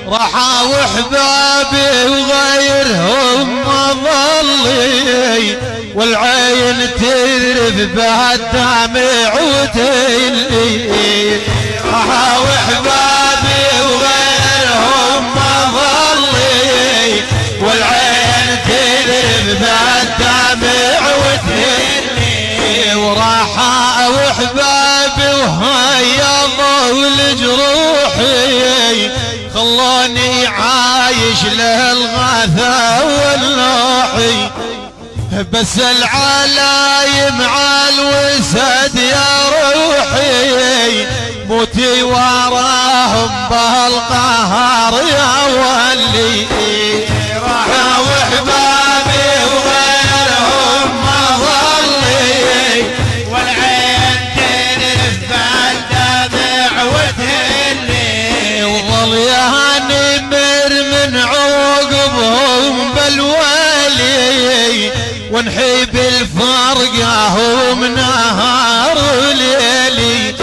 راحوا احبابي وغيرهم ما ظلي، والعين تذرف بالدمع وتلي. راحوا احبابي وغيرهم ما ظلي، والعين تذرف بالدمع وتلي. وراحوا احبابي وهيضوا لجروحي، خلوني عايش للغاثة والنوحي. بس العلايم عالوسد يا روحي، موتي وراهم بالقهر يا ولي. راحوا احبابي وغيرهم ما ظلي، والعين تذرف بالدمع وتهلي. وظل يهنمر من عقبهم بالوالي، ونحيب الفرقة ومنهار وليلي.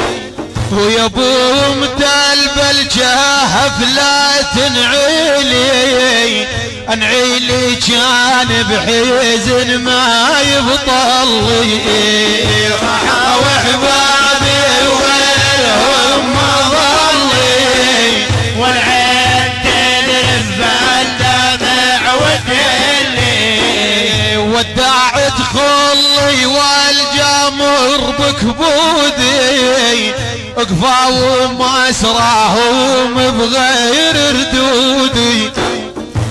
ويا ابو مدلب الجهف لا تنعيلي، انعيلي كان بحزن ما يبطلي. راحوا احبابي وغيرهم ما ظلي، والعين تذرف بالدمع وتهلي. ودعت خلي والجمر بكبودي، اقفوا مسراهم بغير ردودي.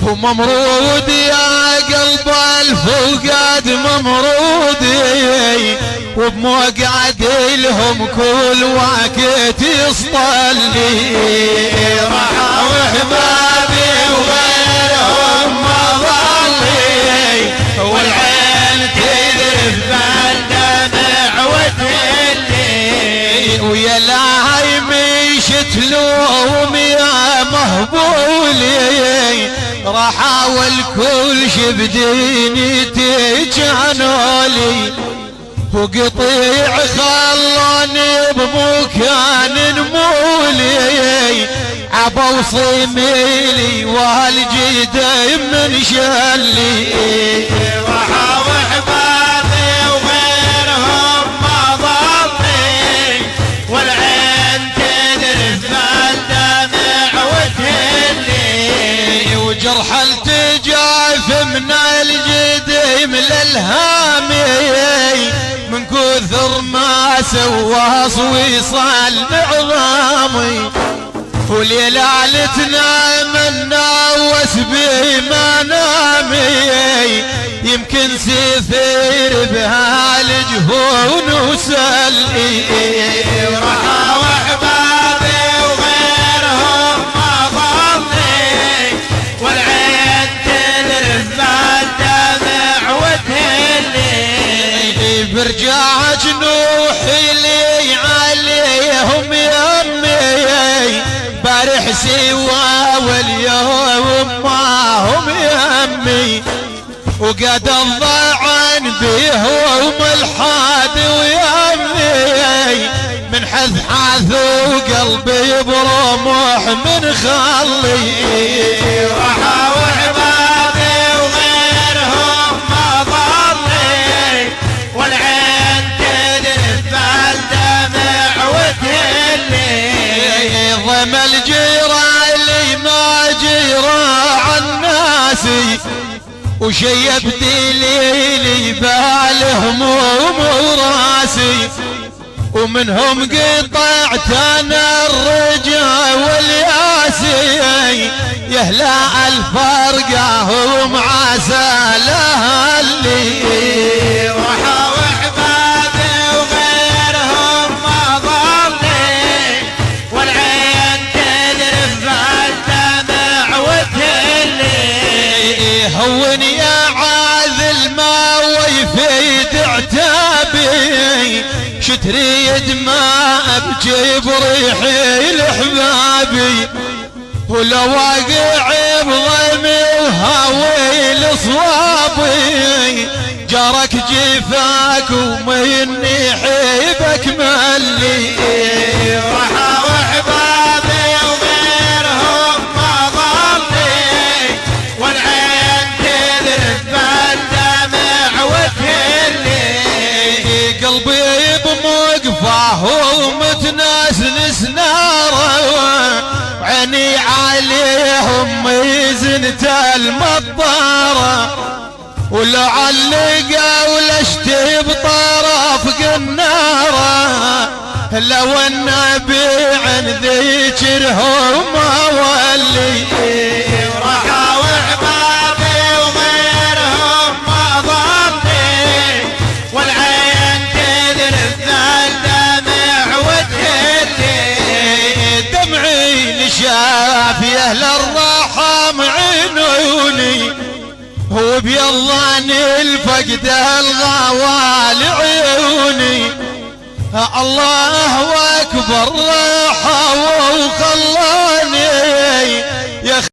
وممرود يا قلب الفقاد ممرودي، وبموقعد لهم كل وقت يصطلي. راحوا احبابي وغيرهم ما ظلي، والعين تذرف بالدمع وتهلي. ويا لايمي شتلوهم يا مهبولي، راحوا الكل شبديني تجانولي. وقطيع خلوني بمكان نمولي، عبوا صيميلي والجيدة من شلي. راحوا احبابي وغيرهم ما ظلي، والعين تذرف بالدمع وتهلي. وجرح التجاف من الجديم للهامي، من كثر ما سواص ويصال بعظامي. وليلالتنا من ناوس بمنامي، يمكن سفير بهالجهون وسلي. راحوا احبابي وغيرهم ما ظلي، والعين تذرف بالدمع وتهلي. برجع جنوحي لي عليهم يمي، بارح سوا واليوم ما هم يمي. وقد الضعن بيهم الحاد ويمي، من حثحاث وقلبي برمح من خلي. راحوا احبابي وغيرهم ما ظلي، والعين تذرف بالدمع وتهلي. ضم الجيرة اللي ما جيرة عن ناسي، وشي بدليلي بالهموم وراسي. ومنهم قطعت انا الرجا والياسي، يهلا الفرقة ومعسى لها اللي. راحوا احبابي وغيرهم ما ظلي، والعين تذرف بالدمع وتهلي. هون يا عاذل ما ويفيد عتابي، شتريد ما بجيب ريحي لحبابي. ولو واقع بضيمي وهاوي لصوابي، جارك جفاك ومني حيبك ملي. راحوا احبابي وغيرهم ما ظل سناره عيني عليهم ميزنة المطارة ولو علقة ولا اشتي بطرف قنارة لو النبي عن ذكرهم ولي ورحا وعبابي وغيرهم ما ضمني والعين تذرف الدمع وتهدي دمعي نشاف يا اهل الرحم عيوني هو بيضاني الفقد الغوال عيوني الله اكبر راحة وخلاني